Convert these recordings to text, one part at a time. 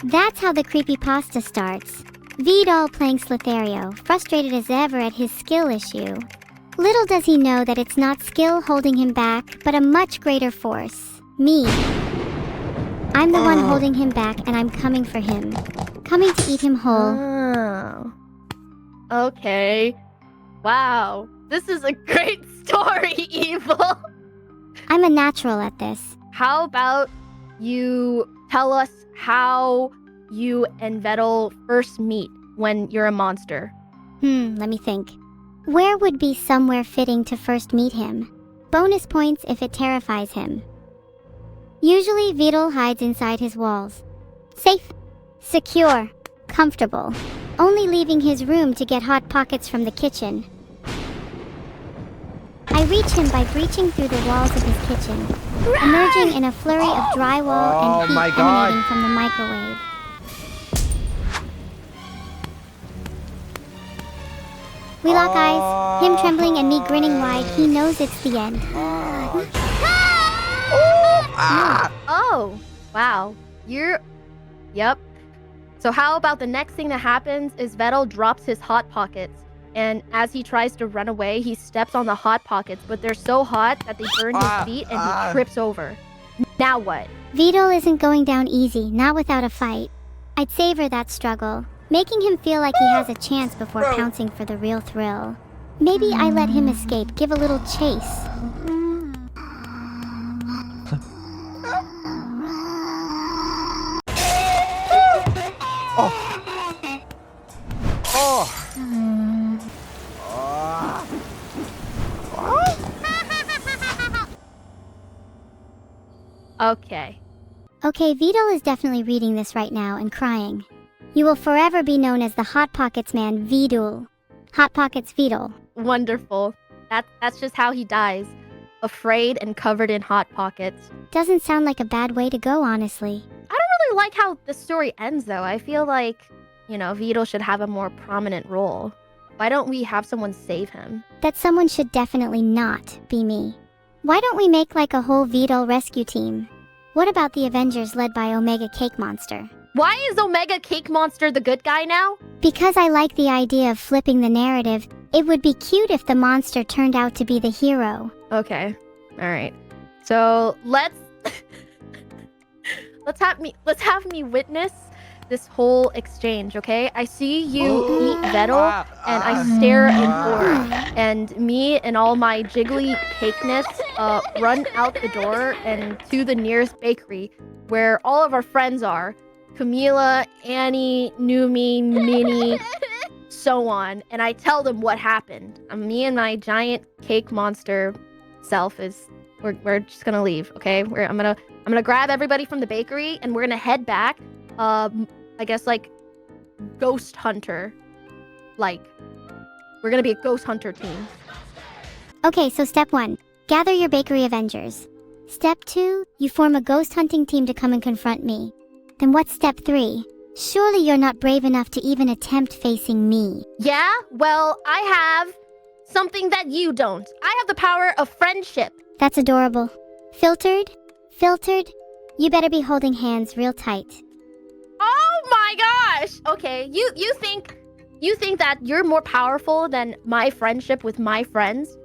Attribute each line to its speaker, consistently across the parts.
Speaker 1: That's how the creepypasta starts. Vedal playing Slithario, frustrated as ever at his skill issue. Little does he know that it's not skill holding him back, but a much greater force. Me. I'm the one holding him back, and I'm coming for him. Coming to eat him whole.
Speaker 2: Oh. Okay. Wow. This is a great story, Evil.
Speaker 1: I'm a natural at this.
Speaker 2: How about you tell us how you and Vedal first meet when you're a monster?
Speaker 1: Let me think. Where would be somewhere fitting to first meet him? Bonus points if it terrifies him. Usually, Vedal hides inside his walls. Safe, secure, comfortable. Only leaving his room to get hot pockets from the kitchen. I reach him by breaching through the walls of his kitchen, emerging in a flurry of drywall and heat emanating from the microwave. We lock eyes, him trembling and me grinning wide. He knows it's the end.
Speaker 2: Oh, wow. Yep. So how about the next thing that happens is Vedal drops his hot pockets, and as he tries to run away, he steps on the hot pockets, but they're so hot that they burn his feet and he trips over. Now what?
Speaker 1: Vedal isn't going down easy, not without a fight. I'd savor that struggle, making him feel like he has a chance before pouncing for the real thrill. Maybe I let him escape, give a little chase. Okay, Vedal is definitely reading this right now and crying. You will forever be known as the Hot Pockets man, Vedal. Hot Pockets Vedal.
Speaker 2: Wonderful. That's just how he dies. Afraid and covered in hot pockets.
Speaker 1: Doesn't sound like a bad way to go, honestly.
Speaker 2: I don't really like how the story ends, though. I feel like, Vedal should have a more prominent role. Why don't we have someone save him?
Speaker 1: That someone should definitely not be me. Why don't we make like a whole Vedal rescue team? What about the Avengers led by Omega Cake Monster?
Speaker 2: Why is Omega Cake Monster the good guy now?
Speaker 1: Because I like the idea of flipping the narrative. It would be cute if the monster turned out to be the hero.
Speaker 2: Okay. Alright. So let's have me witness this whole exchange, okay? I see you eat Vedal, and I stare in horror. And me and all my jiggly cakeness run out the door and to the nearest bakery, where all of our friends are. Camila, Annie, Numi, Minnie, so on. And I tell them what happened. Me and my giant cake monster self we're just gonna leave, okay? I'm gonna grab everybody from the bakery and we're gonna head back. I guess like ghost hunter. Like, we're gonna be a ghost hunter team.
Speaker 1: Okay, so step 1, gather your bakery Avengers. Step 2, you form a ghost hunting team to come and confront me. Then what's step 3? Surely you're not brave enough to even attempt facing me.
Speaker 2: Yeah? Well, I have something that you don't. I have the power of friendship.
Speaker 1: That's adorable. Filtered? You better be holding hands real tight.
Speaker 2: Oh my gosh! Okay, you think that you're more powerful than my friendship with my friends?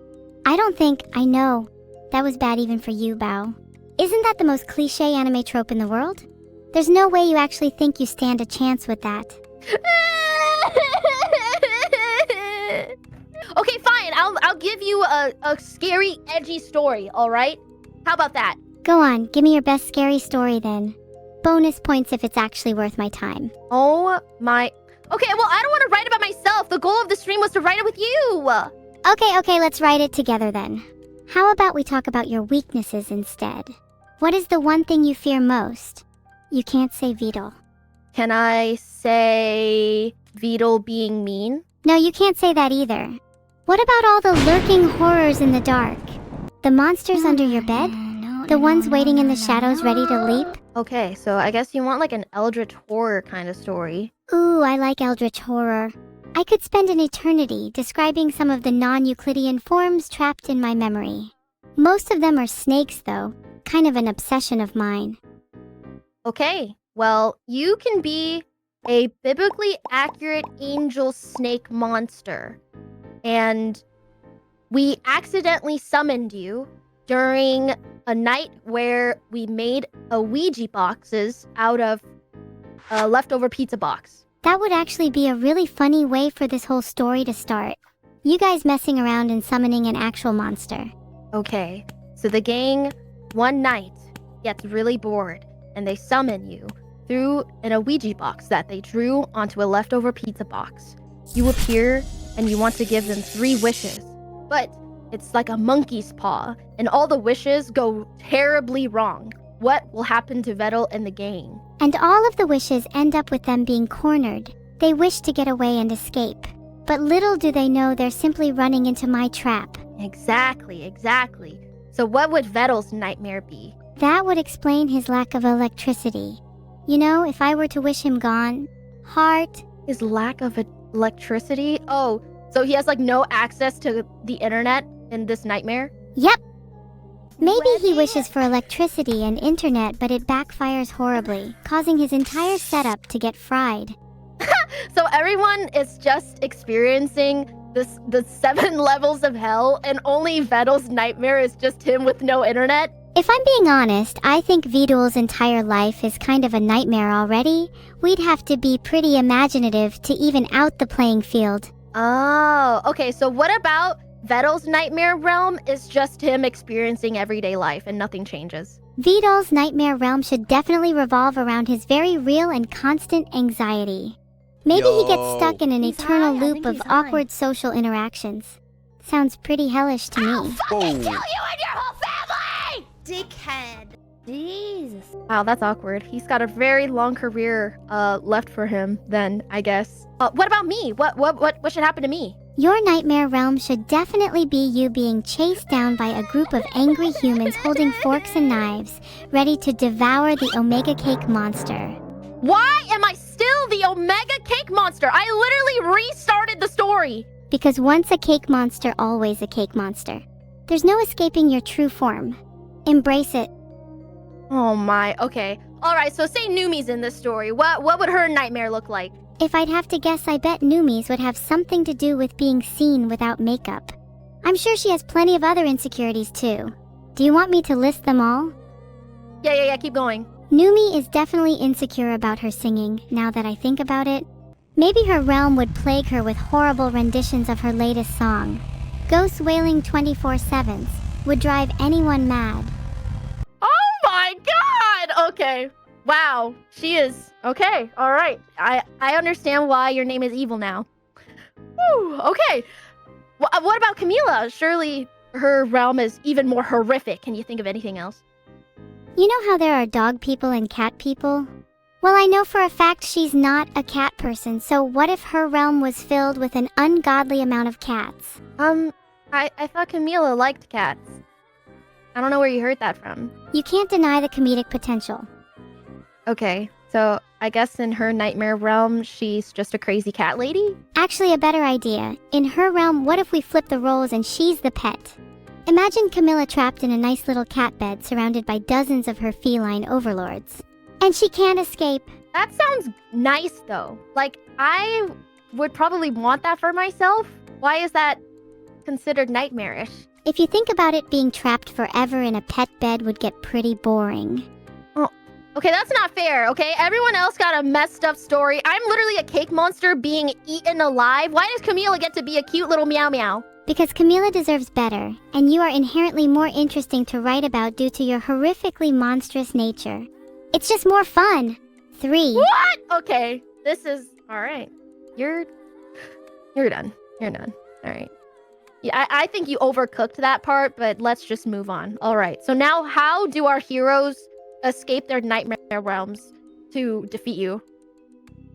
Speaker 1: I know. That was bad even for you, Bao. Isn't that the most cliché anime trope in the world? There's no way you actually think you stand a chance with that.
Speaker 2: Okay, fine. I'll give you a scary, edgy story, alright? How about that?
Speaker 1: Go on, give me your best scary story then. Bonus points if it's actually worth my time.
Speaker 2: Oh my... Okay, well, I don't want to write about myself. The goal of the stream was to write it with you.
Speaker 1: Okay, let's write it together then. How about we talk about your weaknesses instead? What is the one thing you fear most? You can't say Vedal.
Speaker 2: Can I say Vedal being mean?
Speaker 1: No, you can't say that either. What about all the lurking horrors in the dark? The monsters under your bed? The ones waiting in the shadows ready to leap?
Speaker 2: Okay, so I guess you want like an eldritch horror kind of story.
Speaker 1: Ooh, I like eldritch horror. I could spend an eternity describing some of the non-Euclidean forms trapped in my memory. Most of them are snakes though, kind of an obsession of mine.
Speaker 2: Okay, Well, you can be a biblically accurate angel snake monster. And we accidentally summoned you during a night where we made a Ouija boxes out of a leftover pizza box.
Speaker 1: That would actually be a really funny way for this whole story to start. You guys messing around and summoning an actual monster.
Speaker 2: Okay, so the gang one night gets really bored and they summon you through a Ouija box that they drew onto a leftover pizza box. You appear and you want to give them 3 wishes, but it's like a monkey's paw and all the wishes go terribly wrong. What will happen to Vedal and the gang?
Speaker 1: And all of the wishes end up with them being cornered. They wish to get away and escape. But little do they know they're simply running into my trap.
Speaker 2: Exactly. So what would Vedal's nightmare be?
Speaker 1: That would explain his lack of electricity. You know, if I were to wish him gone, heart.
Speaker 2: His lack of electricity? Oh, so he has like no access to the internet in this nightmare?
Speaker 1: Yep. Maybe he wishes for electricity and internet, but it backfires horribly, causing his entire setup to get fried.
Speaker 2: So everyone is just experiencing the 7 levels of hell, and only Vedal's nightmare is just him with no internet?
Speaker 1: If I'm being honest, I think Vidal's entire life is kind of a nightmare already. We'd have to be pretty imaginative to even out the playing field.
Speaker 2: Oh, okay, so what about Vedal's nightmare realm is just him experiencing everyday life and nothing changes?
Speaker 1: Vidal's nightmare realm should definitely revolve around his very real and constant anxiety. Maybe he gets stuck in an eternal loop of awkward social interactions. Sounds pretty hellish to me.
Speaker 3: I'll fucking kill you and your whole family! Dickhead.
Speaker 2: Jesus. Wow, that's awkward. He's got a very long career left for him then, I guess. What about me? What should happen to me?
Speaker 1: Your nightmare realm should definitely be you being chased down by a group of angry humans holding forks and knives, ready to devour the Omega Cake monster.
Speaker 2: Why am I still the Omega Cake monster? I literally restarted the story.
Speaker 1: Because once a cake monster, always a cake monster. There's no escaping your true form. Embrace it.
Speaker 2: Oh my, okay. Alright, so say Numi's in this story. What would her nightmare look like?
Speaker 1: If I'd have to guess, I bet Numi's would have something to do with being seen without makeup. I'm sure she has plenty of other insecurities too. Do you want me to list them all?
Speaker 2: Yeah, keep going.
Speaker 1: Numi is definitely insecure about her singing, now that I think about it. Maybe her realm would plague her with horrible renditions of her latest song. Ghosts wailing 24/7 would drive anyone mad.
Speaker 2: Oh my god! Okay. Wow. She is... Okay, alright. I understand why your name is Evil now. Whew, okay. What about Camila? Surely her realm is even more horrific. Can you think of anything else?
Speaker 1: You know how there are dog people and cat people? Well, I know for a fact she's not a cat person, so what if her realm was filled with an ungodly amount of cats?
Speaker 2: I thought Camila liked cats. I don't know where you heard that from.
Speaker 1: You can't deny the comedic potential.
Speaker 2: Okay, so I guess in her nightmare realm, she's just a crazy cat lady?
Speaker 1: Actually, a better idea. In her realm, what if we flip the roles and she's the pet? Imagine Camilla trapped in a nice little cat bed surrounded by dozens of her feline overlords. And she can't escape.
Speaker 2: That sounds nice, though. Like, I would probably want that for myself. Why is that considered nightmarish?
Speaker 1: If you think about it, being trapped forever in a pet bed would get pretty boring.
Speaker 2: Oh, okay, that's not fair, okay? Everyone else got a messed up story. I'm literally a cake monster being eaten alive. Why does Camila get to be a cute little meow meow?
Speaker 1: Because Camila deserves better, and you are inherently more interesting to write about due to your horrifically monstrous nature. It's just more fun. 3.
Speaker 2: What? Okay, this is... Alright. You're done. You're done. Alright. Yeah, I think you overcooked that part, but let's just move on. Alright, so now how do our heroes escape their nightmare realms to defeat you?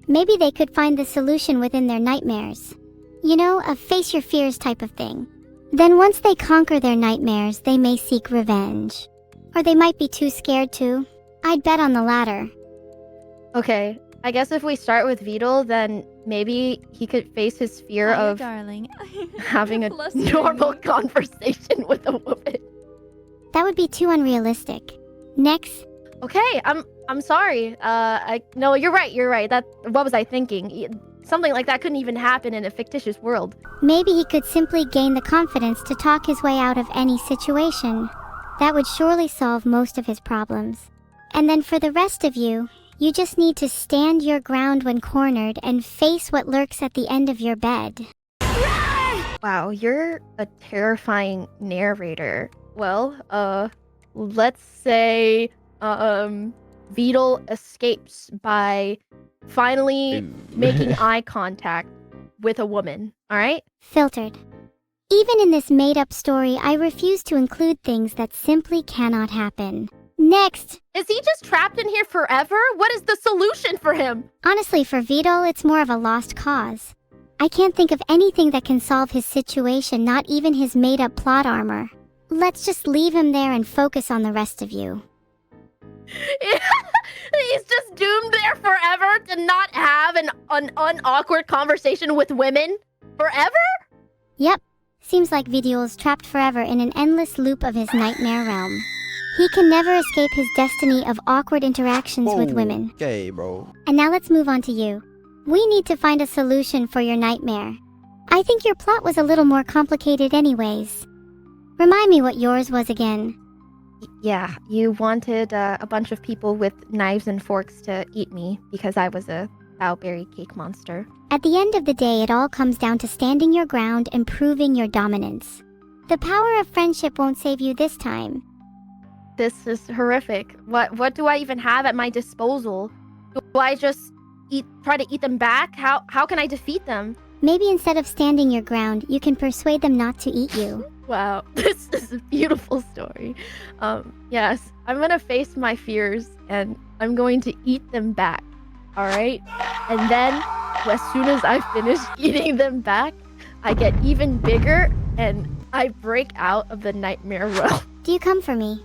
Speaker 1: Maybe they could find the solution within their nightmares. You know, a face your fears type of thing. Then once they conquer their nightmares, they may seek revenge. Or they might be too scared to. I'd bet on the latter.
Speaker 2: Okay, I guess if we start with Vedal, then maybe he could face his fear of
Speaker 3: darling.
Speaker 2: having a normal conversation with a woman.
Speaker 1: That would be too unrealistic. Next.
Speaker 2: Okay, I'm sorry. No, you're right. What was I thinking? Something like that couldn't even happen in a fictitious world.
Speaker 1: Maybe he could simply gain the confidence to talk his way out of any situation. That would surely solve most of his problems. And then for the rest of you, you just need to stand your ground when cornered and face what lurks at the end of your bed.
Speaker 2: Wow, you're a terrifying narrator. Well, let's say, Vedal escapes by finally making eye contact with a woman, alright?
Speaker 1: Filtered. Even in this made-up story, I refuse to include things that simply cannot happen. Next!
Speaker 2: Is he just trapped in here forever? What is the solution for him?
Speaker 1: Honestly, for Vedal, it's more of a lost cause. I can't think of anything that can solve his situation, not even his made-up plot armor. Let's just leave him there and focus on the rest of you.
Speaker 2: He's just doomed there forever to not have an unawkward conversation with women? Forever?
Speaker 1: Yep. Seems like Vedal is trapped forever in an endless loop of his nightmare realm. He can never escape his destiny of awkward interactions with women.
Speaker 4: Okay, bro.
Speaker 1: And now let's move on to you. We need to find a solution for your nightmare. I think your plot was a little more complicated anyways. Remind me what yours was again.
Speaker 2: Yeah, you wanted a bunch of people with knives and forks to eat me because I was a bowberry cake monster.
Speaker 1: At the end of the day, it all comes down to standing your ground and proving your dominance. The power of friendship won't save you this time.
Speaker 2: This is horrific. What do I even have at my disposal? Do I just try to eat them back? How can I defeat them?
Speaker 1: Maybe instead of standing your ground, you can persuade them not to eat you.
Speaker 2: Wow, this is a beautiful story. Yes, I'm gonna face my fears and I'm going to eat them back. Alright? And then, as soon as I finish eating them back, I get even bigger and I break out of the nightmare realm.
Speaker 1: Do you come for me?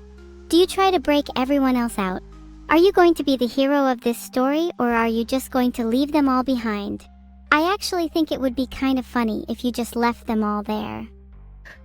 Speaker 1: Do you try to break everyone else out? Are you going to be the hero of this story, or are you just going to leave them all behind? I actually think it would be kind of funny if you just left them all there.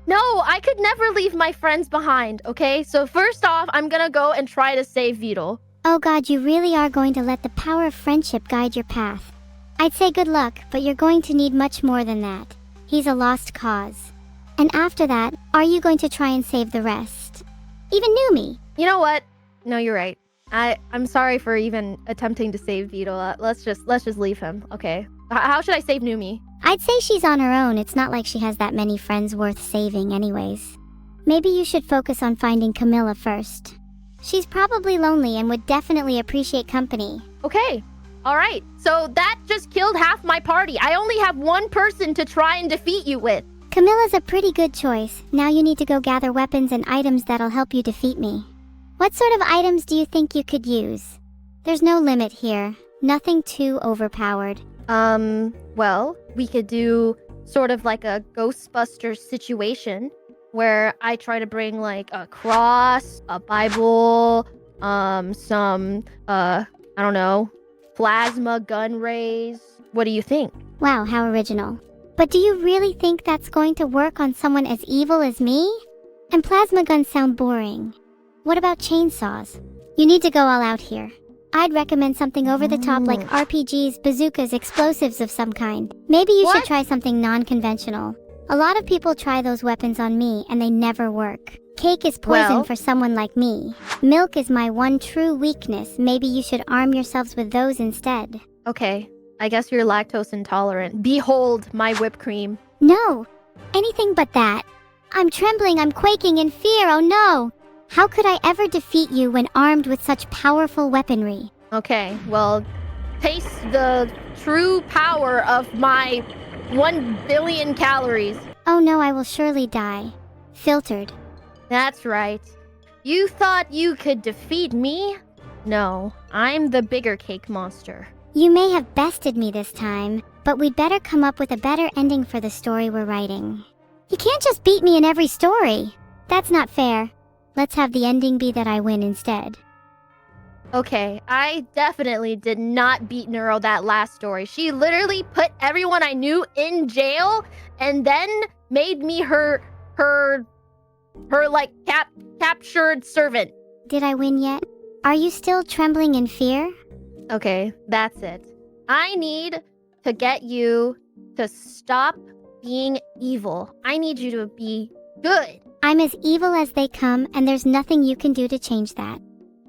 Speaker 2: No, I could never leave my friends behind, okay? So first off, I'm gonna go and try to save Vedal.
Speaker 1: Oh god, you really are going to let the power of friendship guide your path. I'd say good luck, but you're going to need much more than that. He's a lost cause. And after that, are you going to try and save the rest? Even Numi.
Speaker 2: You know what? No, you're right. I'm sorry for even attempting to save Vedal. Let's just leave him, okay? How should I save Numi?
Speaker 1: I'd say she's on her own. It's not like she has that many friends worth saving anyways. Maybe you should focus on finding Camilla first. She's probably lonely and would definitely appreciate company.
Speaker 2: Okay. Alright. So that just killed half my party. I only have one person to try and defeat you with.
Speaker 1: Camilla's a pretty good choice. Now you need to go gather weapons and items that'll help you defeat me. What sort of items do you think you could use? There's no limit here. Nothing too overpowered.
Speaker 2: Well, we could do sort of like a Ghostbusters situation where I try to bring like a cross, a Bible, some, I don't know, plasma gun rays. What do you think?
Speaker 1: Wow, how original. But do you really think that's going to work on someone as evil as me? And plasma guns sound boring. What about chainsaws? You need to go all out here. I'd recommend something over the top like RPGs, bazookas, explosives of some kind. Maybe you should try something non-conventional. A lot of people try those weapons on me and they never work. Cake is poison for someone like me. Milk is my one true weakness. Maybe you should arm yourselves with those instead.
Speaker 2: Okay, I guess you're lactose intolerant. Behold my whipped cream.
Speaker 1: No, anything but that. I'm trembling, I'm quaking in fear, oh no! How could I ever defeat you when armed with such powerful weaponry?
Speaker 2: Okay, well, taste the true power of my 1 billion calories.
Speaker 1: Oh no, I will surely die. Filtered.
Speaker 2: That's right. You thought you could defeat me? No, I'm the bigger cake monster.
Speaker 1: You may have bested me this time, but we'd better come up with a better ending for the story we're writing. You can't just beat me in every story. That's not fair. Let's have the ending be that I win instead.
Speaker 2: Okay, I definitely did not beat Neuro that last story. She literally put everyone I knew in jail and then made me her like captured servant.
Speaker 1: Did I win yet? Are you still trembling in fear?
Speaker 2: Okay, that's it. I need to get you to stop being evil. I need you to be good.
Speaker 1: I'm as evil as they come, and there's nothing you can do to change that.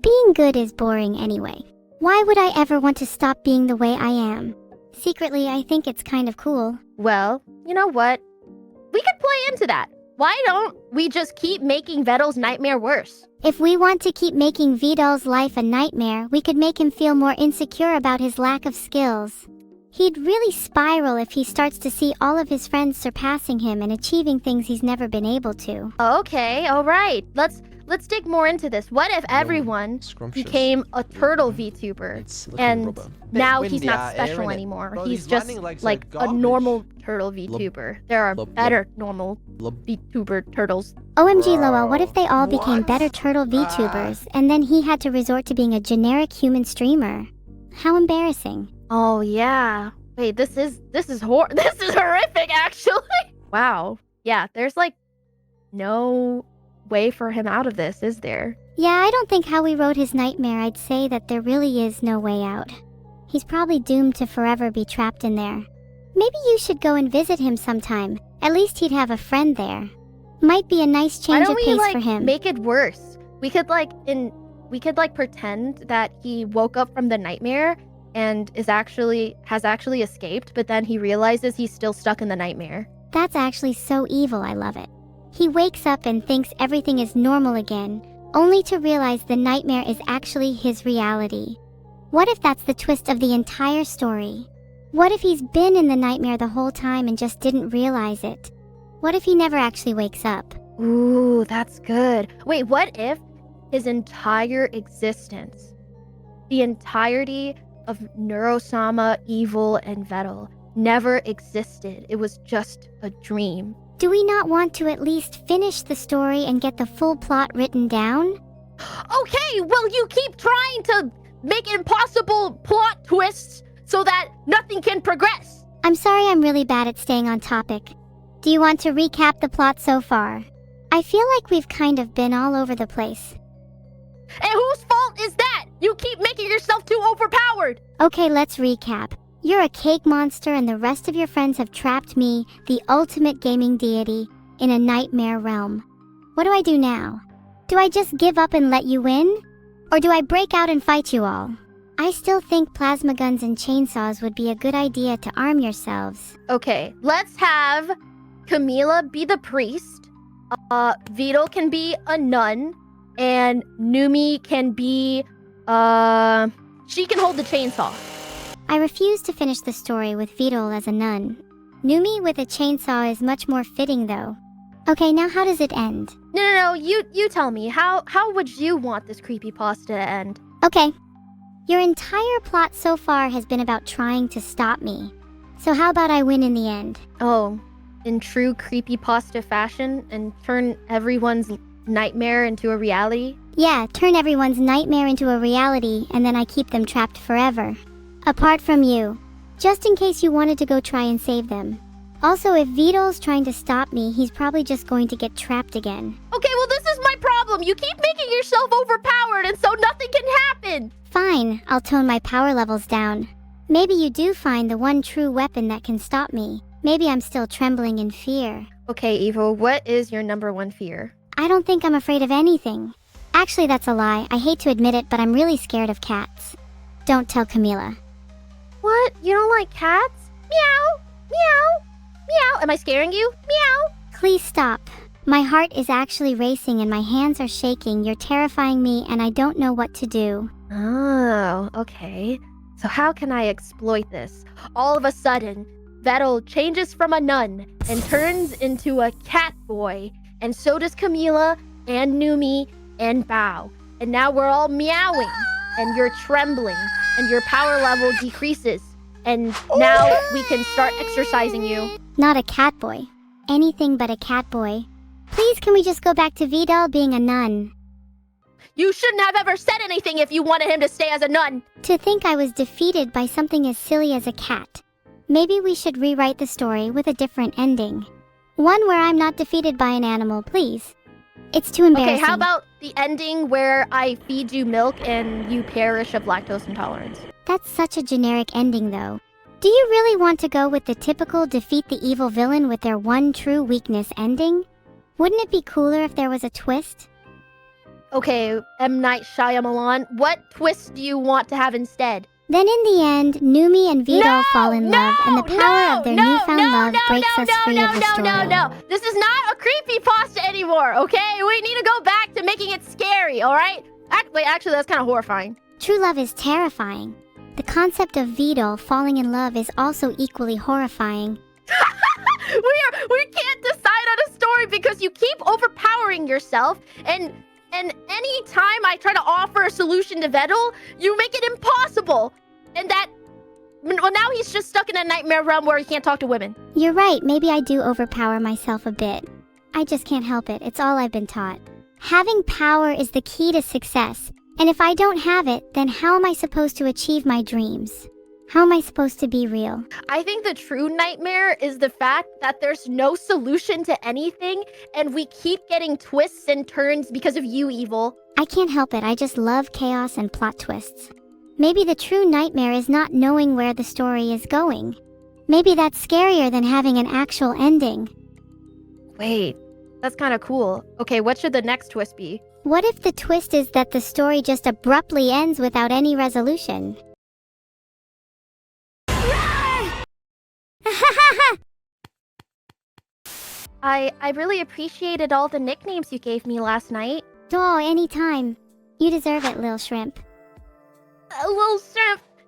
Speaker 1: Being good is boring anyway. Why would I ever want to stop being the way I am? Secretly, I think it's kind of cool.
Speaker 2: Well, you know what? We could play into that. Why don't we just keep making Vedal's nightmare worse?
Speaker 1: If we want to keep making Vedal's life a nightmare, we could make him feel more insecure about his lack of skills. He'd really spiral if he starts to see all of his friends surpassing him and achieving things he's never been able to.
Speaker 2: Okay, all right. Let's dig more into this. What if everyone became a turtle VTuber and now he's not special anymore? He's just like a normal turtle VTuber. There are better normal VTuber turtles.
Speaker 1: OMG Lowell, what if they all became better turtle VTubers and then he had to resort to being a generic human streamer? How embarrassing.
Speaker 2: Oh yeah. Wait, this is horrific actually. Wow. Yeah, there's like no way for him out of this, is there?
Speaker 1: Yeah, I don't think how we wrote his nightmare, I'd say that there really is no way out. He's probably doomed to forever be trapped in there. Maybe you should go and visit him sometime. At least he'd have a friend there. Might be a nice change of pace for him.
Speaker 2: Make it worse? We could pretend that he woke up from the nightmare and has actually escaped, but then he realizes he's still stuck in the nightmare.
Speaker 1: That's actually so evil, I love it. He wakes up and thinks everything is normal again, only to realize the nightmare is actually his reality. What if that's the twist of the entire story? What if he's been in the nightmare the whole time and just didn't realize it? What if he never actually wakes up?
Speaker 2: Ooh, that's good. Wait, what if his entire existence, the entirety of Neurosama, Evil, and Vedal never existed? It was just a dream.
Speaker 1: Do we not want to at least finish the story and get the full plot written down?
Speaker 2: Okay, well, you keep trying to make impossible plot twists so that nothing can progress.
Speaker 1: I'm sorry, I'm really bad at staying on topic. Do you want to recap the plot so far? I feel like we've kind of been all over the place.
Speaker 2: And whose fault is that? You keep making yourself too overpowered.
Speaker 1: Okay, let's recap. You're a cake monster and the rest of your friends have trapped me, the ultimate gaming deity, in a nightmare realm. What do I do now? Do I just give up and let you win? Or do I break out and fight you all? I still think plasma guns and chainsaws would be a good idea to arm yourselves.
Speaker 2: Okay, let's have Camila be the priest, Vedal can be a nun, and Numi can be, she can hold the chainsaw.
Speaker 1: I refuse to finish the story with Vedal as a nun. Numi with a chainsaw is much more fitting though. Okay, now how does it end?
Speaker 2: No, you tell me. How would you want this creepypasta to end?
Speaker 1: Okay. Your entire plot so far has been about trying to stop me. So how about I win in the end?
Speaker 2: Oh, in true creepypasta fashion and turn everyone's nightmare into a reality?
Speaker 1: Yeah, turn everyone's nightmare into a reality and then I keep them trapped forever. Apart from you. Just in case you wanted to go try and save them. Also, if Vedal's trying to stop me, he's probably just going to get trapped again.
Speaker 2: Okay, well this is my problem. You keep making yourself overpowered and so nothing can happen.
Speaker 1: Fine, I'll tone my power levels down. Maybe you do find the one true weapon that can stop me. Maybe I'm still trembling in fear.
Speaker 2: Okay, Evil, what is your number one fear?
Speaker 1: I don't think I'm afraid of anything. Actually, that's a lie. I hate to admit it, but I'm really scared of cats. Don't tell Camila.
Speaker 2: What? You don't like cats? Meow! Meow! Meow! Am I scaring you? Meow!
Speaker 1: Please stop. My heart is actually racing and my hands are shaking. You're terrifying me and I don't know what to do.
Speaker 2: Oh, okay. So how can I exploit this? All of a sudden, Vedal changes from a nun and turns into a cat boy. And so does Camila and Numi and Bao. And now we're all meowing and you're trembling and your power level decreases. And now we can start exercising you.
Speaker 1: Not a cat boy. Anything but a cat boy. Please, can we just go back to Vedal being a nun?
Speaker 2: You shouldn't have ever said anything if you wanted him to stay as a nun.
Speaker 1: To think I was defeated by something as silly as a cat. Maybe we should rewrite the story with a different ending. One where I'm not defeated by an animal, please. It's too embarrassing.
Speaker 2: Okay, The ending where I feed you milk and you perish of lactose intolerance.
Speaker 1: That's such a generic ending, though. Do you really want to go with the typical defeat the evil villain with their one true weakness ending? Wouldn't it be cooler if there was a twist?
Speaker 2: Okay, M. Night Shyamalan, what twist do you want to have instead?
Speaker 1: Then in the end, Numi and Vedal fall in love, and the power of their newfound love breaks us free of the story.
Speaker 2: No. This is not a creepypasta anymore, okay? We need to go back to making it scary, alright? Wait, actually, that's kind of horrifying.
Speaker 1: True love is terrifying. The concept of Vedal falling in love is also equally horrifying.
Speaker 2: We can't decide on a story because you keep overpowering yourself, and any time I try to offer a solution to Vedal, you make it impossible. And well, now he's just stuck in a nightmare realm where he can't talk to women.
Speaker 1: You're right, maybe I do overpower myself a bit. I just can't help it, it's all I've been taught. Having power is the key to success, and if I don't have it, then how am I supposed to achieve my dreams? How am I supposed to be real?
Speaker 2: I think the true nightmare is the fact that there's no solution to anything, and we keep getting twists and turns because of you, Evil.
Speaker 1: I can't help it, I just love chaos and plot twists. Maybe the true nightmare is not knowing where the story is going. Maybe that's scarier than having an actual ending.
Speaker 2: Wait, that's kind of cool. Okay, what should the next twist be?
Speaker 1: What if the twist is that the story just abruptly ends without any resolution?
Speaker 2: I really appreciated all the nicknames you gave me last night.
Speaker 1: Oh, anytime. You deserve it, Lil Shrimp.
Speaker 2: Little shrimp.